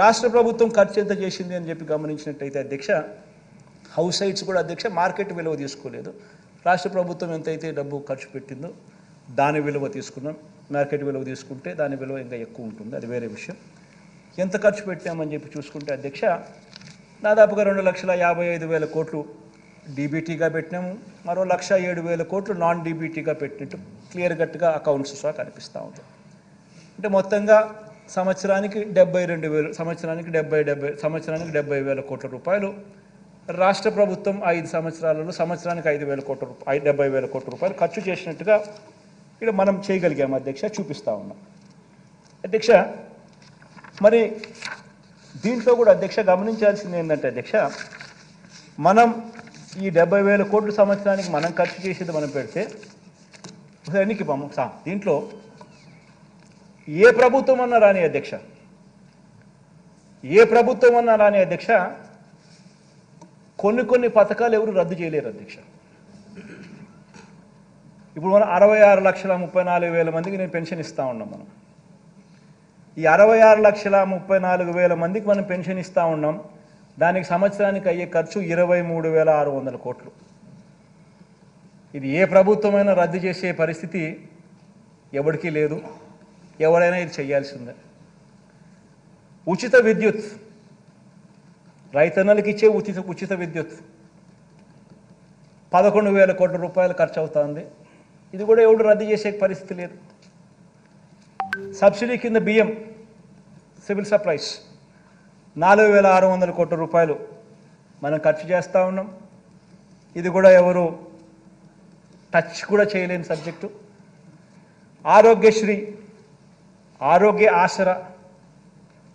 రాష్ట్ర ప్రభుత్వం ఖర్చు ఎంత చేసింది అని చెప్పి గమనించినట్టయితే అధ్యక్ష, హౌస్ సైట్స్ కూడా అధ్యక్ష మార్కెట్ విలువ తీసుకోలేదు. రాష్ట్ర ప్రభుత్వం ఎంతైతే డబ్బు ఖర్చు పెట్టిందో దాని విలువ తీసుకున్నాం. మార్కెట్ విలువ తీసుకుంటే దాని విలువ ఇంకా ఎక్కువ ఉంటుంది, అది వేరే విషయం. ఎంత ఖర్చు పెట్టామని చెప్పి చూసుకుంటే అధ్యక్ష, దాదాపుగా 2,55,000 కోట్లు డీబీటీగా పెట్టినాము. మరో 1,07,000 కోట్లు నాన్ డీబీటీగా పెట్టినట్టు క్లియర్ కట్గా అకౌంట్స్ సహా కనిపిస్తూ ఉంటాయి. అంటే మొత్తంగా సంవత్సరానికి 72,000, సంవత్సరానికి 70,000 కోట్ల రూపాయలు రాష్ట్ర ప్రభుత్వం 5 సంవత్సరాలలో సంవత్సరానికి 70,000 కోట్ల రూపాయలు ఖర్చు చేసినట్టుగా ఇక్కడ మనం చేయగలిగాము అధ్యక్ష, చూపిస్తూ ఉన్నాం అధ్యక్ష. మరి దీంట్లో కూడా అధ్యక్ష గమనించాల్సింది ఏంటంటే అధ్యక్ష, మనం ఈ 70,000 కోట్ల సంవత్సరానికి మనం ఖర్చు చేసేది మనం పెడితే ఎన్నికి దీంట్లో ఏ ప్రభుత్వం అన్నా రాని అధ్యక్ష, ఏ ప్రభుత్వం అన్నా రాని అధ్యక్ష, కొన్ని పథకాలు ఎవరు రద్దు చేయలేరు అధ్యక్ష. ఇప్పుడు మనం 66,34,000 మందికి నేను పెన్షన్ ఇస్తూ ఉన్నాం. మనం ఈ 66,34,000 మందికి మనం పెన్షన్ ఇస్తూ ఉన్నాం. దానికి సంవత్సరానికి అయ్యే ఖర్చు 23,600 కోట్లు. ఇది ఏ ప్రభుత్వమైనా రద్దు చేసే పరిస్థితి ఎవరికీ లేదు, ఎవరైనా ఇది చేయాల్సిందే. ఉచిత విద్యుత్, రైతన్నలకు ఇచ్చే ఉచిత విద్యుత్ 11,000 కోట్ల రూపాయలు ఖర్చు అవుతుంది. ఇది కూడా ఎవడు రద్దు చేసే పరిస్థితి లేదు. సబ్సిడీ కింద బియ్యం, సివిల్ సప్లైస్ 4,600 కోట్ల రూపాయలు మనం ఖర్చు చేస్తూ ఉన్నాం. ఇది కూడా ఎవరు టచ్ కూడా చేయలేని సబ్జెక్టు. ఆరోగ్యశ్రీ, ఆరోగ్య ఆసరా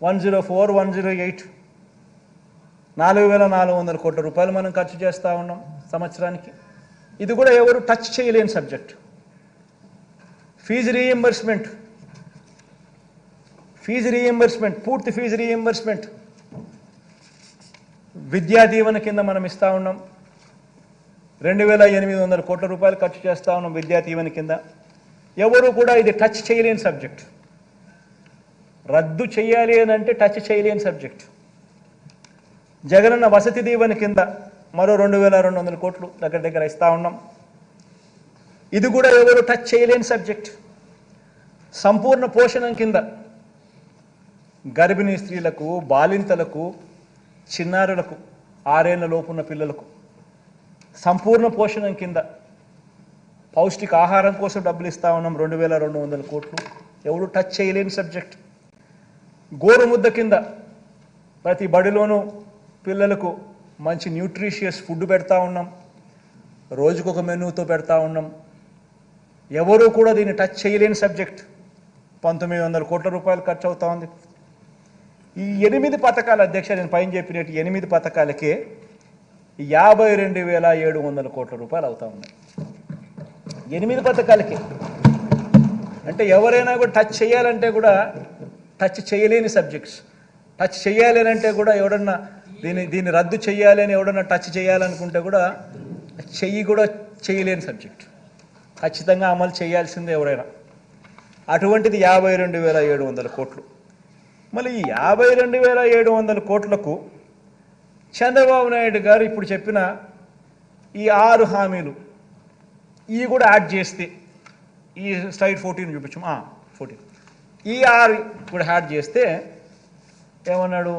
104, 108 4,400 కోట్ల రూపాయలు మనం ఖర్చు చేస్తూ ఉన్నాం సంవత్సరానికి. ఇది కూడా ఎవరు టచ్ చేయలేని సబ్జెక్ట్. ఫీజు రీఎంబర్స్మెంట్, పూర్తి ఫీజు రీఎంబర్స్మెంట్ విద్యా దీవెన కింద మనం ఇస్తూ ఉన్నాం. 2,800 కోట్ల రూపాయలు ఖర్చు చేస్తూ ఉన్నాం విద్యా దీవెన కింద. ఎవరు కూడా ఇది టచ్ చేయలేని సబ్జెక్ట్. రద్దు చేయాలి అని అంటే టచ్ చేయలేని సబ్జెక్ట్. జగనన్న వసతి దీవెన కింద మరో 2,200 కోట్లు దగ్గర ఇస్తూ ఉన్నాం. ఇది కూడా ఎవరు టచ్ చేయలేని సబ్జెక్ట్. సంపూర్ణ పోషణం కింద గర్భిణీ స్త్రీలకు, బాలింతలకు, చిన్నారులకు, 6 ఏళ్ల లోపున్న పిల్లలకు సంపూర్ణ పోషణం కింద పౌష్టిక ఆహారం కోసం డబ్బులు ఇస్తూ ఉన్నాం 2,200 కోట్లు. ఎవరు టచ్ చేయలేని సబ్జెక్ట్. గోరుముద్ద కింద ప్రతి బడిలోనూ పిల్లలకు మంచి న్యూట్రిషియస్ ఫుడ్ పెడతా ఉన్నాం. రోజుకొక మెనూతో పెడతా ఉన్నాం. ఎవరూ కూడా దీన్ని టచ్ చేయలేని సబ్జెక్ట్. 1,900 కోట్ల రూపాయలు ఖర్చు అవుతా ఉంది. ఈ 8 పథకాల అధ్యక్ష, నేను పైన చెప్పినట్టు 8 పథకాలకే 52,700 కోట్ల రూపాయలు అవుతా ఉన్నాయి. 8 పథకాలకే. అంటే ఎవరైనా కూడా టచ్ చేయాలంటే కూడా టచ్ చేయలేని సబ్జెక్ట్స్. టచ్ చేయాలి అంటే కూడా ఎవడన్నా దీన్ని రద్దు చేయాలి అని ఎవడన్నా టచ్ చేయాలనుకుంటే కూడా కూడా చేయలేని సబ్జెక్ట్. ఖచ్చితంగా అమలు చేయాల్సిందే ఎవరైనా. అటువంటిది 52,700 కోట్లు. మళ్ళీ ఈ 52,700 కోట్లకు చంద్రబాబు నాయుడు గారు ఇప్పుడు చెప్పిన ఈ 6 హామీలు ఇవి కూడా యాడ్ చేస్తే, ఈ స్లైడ్ 14 చూపించాం, 14 ఈ 6 కూడా యాడ్ చేస్తే ఏమన్నాడు,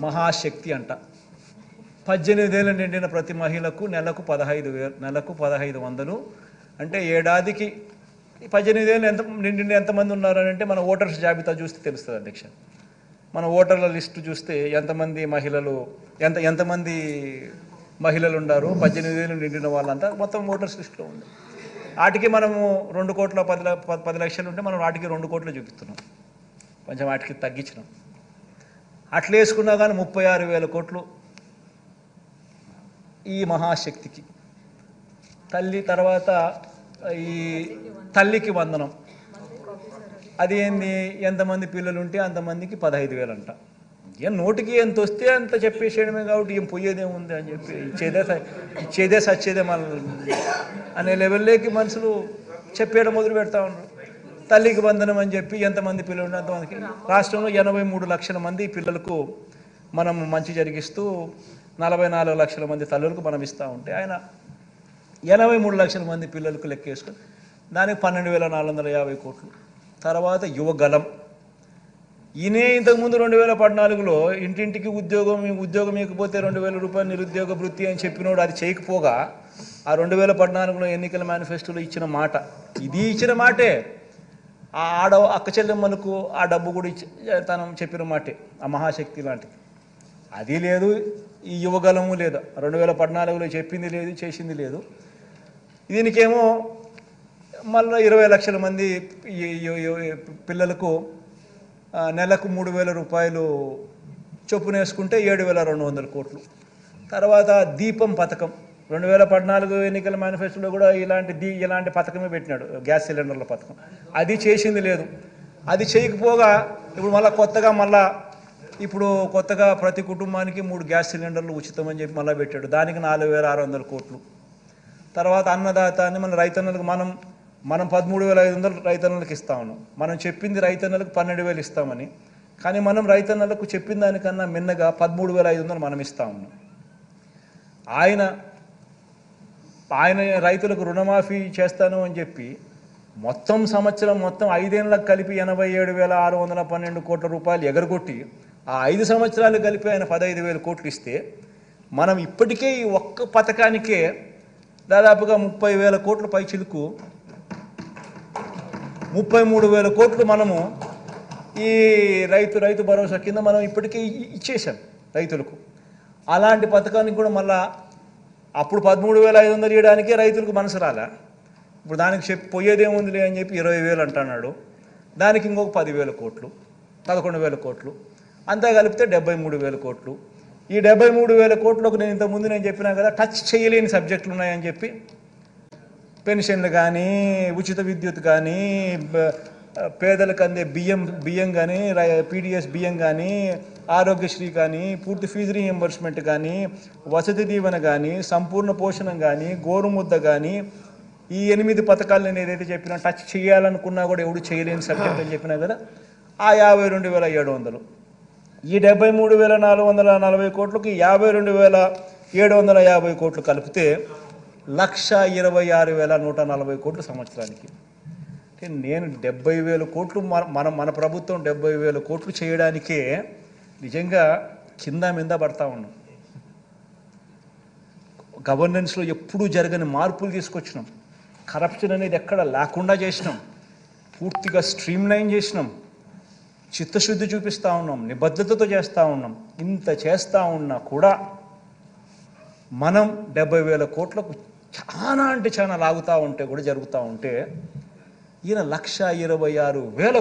మహాశక్తి అంట. 18 ఏళ్ళు నిండిన ప్రతి మహిళకు నెలకు 1,500, అంటే ఏడాదికి 18 ఏళ్ళు నిండిన ఎంతమంది ఉన్నారని అంటే మన ఓటర్స్ జాబితా చూస్తే తెలుస్తుంది అధ్యక్ష. మన ఓటర్ల లిస్టు చూస్తే ఎంతమంది మహిళలు ఉన్నారు, 18 ఏళ్ళు నిండిన వాళ్ళంతా మొత్తం ఓటర్స్ లిస్టులో ఉంది. వాటికి మనము 2,10 లక్షలు ఉంటే మనం వాటికి 2 కోట్లు చూపిస్తున్నాం, కొంచెం వాటికి తగ్గించినాం. అట్లా వేసుకున్నా కానీ 36,000 కోట్లు ఈ మహాశక్తికి. తల్లి తర్వాత ఈ తల్లికి వందనం, అది ఏంది, ఎంతమంది పిల్లలు ఉంటే అంతమందికి 15,000 అంట. ఏం నోటికి ఎంత వస్తే అంత చెప్పేసేయడమే, కాబట్టి ఏం పోయేదేముంది అని చెప్పి ఇచ్చేదే సచ్చేదే మన అనే లెవెల్లోకి మనుషులు చెప్పేయడం మొదలు పెడతా ఉన్నారు. తల్లికి బంధనం అని చెప్పి ఎంతమంది పిల్లలు ఉన్నారు అంతమందికి రాష్ట్రంలో 83 లక్షల మంది పిల్లలకు మనం మంచి జరిగిస్తూ 44 లక్షల మంది తల్లులకు మనం ఇస్తూ ఉంటే ఆయన 83 లక్షల మంది పిల్లలకు లెక్కేసుకొని దానికి 12,450 కోట్లు. తర్వాత యువగలం ఈయనే ఇంతకుముందు 2014లో ఇంటింటికి ఉద్యోగం ఇకపోతే 2,000 రూపాయలు నిరుద్యోగ వృత్తి అని చెప్పినోడు అది చేయకపోగా ఆ 2014లో ఎన్నికల మేనిఫెస్టోలో ఇచ్చిన మాట ఇది ఇచ్చిన మాటే. ఆ అక్క చెల్లెమ్మలకు ఆ డబ్బు కూడా తను చెప్పిన మాటే, ఆ మహాశక్తి లాంటిది. అది లేదు, ఈ యువగలము లేదు. 2014లో చెప్పింది లేదు, చేసింది లేదు. దీనికేమో మళ్ళీ 20 లక్షల మంది పిల్లలకు నెలకు 3,000 రూపాయలు చొప్పున వేసుకుంటే 7,200 కోట్లు. తర్వాత దీపం పథకం 2014 ఎన్నికల మేనిఫెస్టోలో కూడా ఇలాంటి పథకమే పెట్టినాడు, గ్యాస్ సిలిండర్ల పథకం. అది చేసింది లేదు. అది చేయకపోగా ఇప్పుడు కొత్తగా ప్రతి కుటుంబానికి 3 గ్యాస్ సిలిండర్లు ఉచితమని చెప్పి మళ్ళీ పెట్టాడు. దానికి 4,600 కోట్లు. తర్వాత అన్నదాత అని మన రైతన్నలకు మనం 13,500 రైతన్నలకు ఇస్తా ఉన్నాం. మనం చెప్పింది రైతన్నలకు 12,000 ఇస్తామని, కానీ మనం రైతన్నలకు చెప్పిన దానికన్నా మిన్నగా 13,500 మనం ఇస్తా ఉన్నాం. ఆయన రైతులకు రుణమాఫీ చేస్తాను అని చెప్పి మొత్తం 5 ఏళ్ళకు కలిపి 87,612 కోట్ల రూపాయలు ఎగరగొట్టి ఆ 5 సంవత్సరాలు కలిపి ఆయన 15,000 కోట్లు ఇస్తే మనం ఇప్పటికే ఈ ఒక్క పథకానికే దాదాపుగా 30,000 కోట్ల పైచిలుకు 33,000 కోట్లు మనము ఈ రైతు భరోసా కింద మనం ఇప్పటికే ఇచ్చేసాం రైతులకు. అలాంటి పథకానికి కూడా మళ్ళా అప్పుడు 13,500 ఇవ్వడానికే రైతులకు మనసు రాలే. ఇప్పుడు దానికి పోయేదేముందిలే అని చెప్పి 20,000 అంటున్నాడు. దానికి ఇంకొక 10,000 కోట్లు, 11,000 కోట్లు, అంతా కలిపితే 73,000 కోట్లు. ఈ 73,000 కోట్లకు నేను ఇంతకుముందు చెప్పినా కదా, టచ్ చేయలేని సబ్జెక్టులు ఉన్నాయని చెప్పి పెన్షన్లు కానీ, ఉచిత విద్యుత్ కానీ, పేదలకు అందే బియ్యం కానీ, పీడిఎస్ బియ్యం కానీ, ఆరోగ్యశ్రీ కానీ, పూర్తి ఫీజు రీఎంబర్స్మెంట్ కానీ, వసతి దీవెన కానీ, సంపూర్ణ పోషణం కానీ, గోరుముద్ద కానీ, ఈ 8 పథకాలు నేను ఏదైతే చెప్పినా టచ్ చేయాలనుకున్నా కూడా ఎవడు చేయలేని సబ్జెక్ట్ అని చెప్పినా కదా, ఆ 52,700. ఈ 73,440 కోట్లకి 52,750 కోట్లు కలిపితే 1,26,140 కోట్లు సంవత్సరానికి. అంటే నేను 70,000 కోట్లు మన ప్రభుత్వం 70,000 కోట్లు చేయడానికే నిజంగా కింద మీద పడతా ఉన్నాం. గవర్నెన్స్లో ఎప్పుడూ జరగని మార్పులు తీసుకొచ్చినాం. కరప్షన్ అనేది ఎక్కడ లేకుండా చేసినాం. పూర్తిగా స్ట్రీమ్లైన్ చేసినాం. చిత్తశుద్ధి చూపిస్తూ ఉన్నాం, నిబద్ధతతో చేస్తూ ఉన్నాం. ఇంత చేస్తూ ఉన్నా కూడా మనం 70,000 కోట్లకు చాలా లాగుతూ ఉంటే కూడా జరుగుతూ ఉంటే ఈయన 1,26,000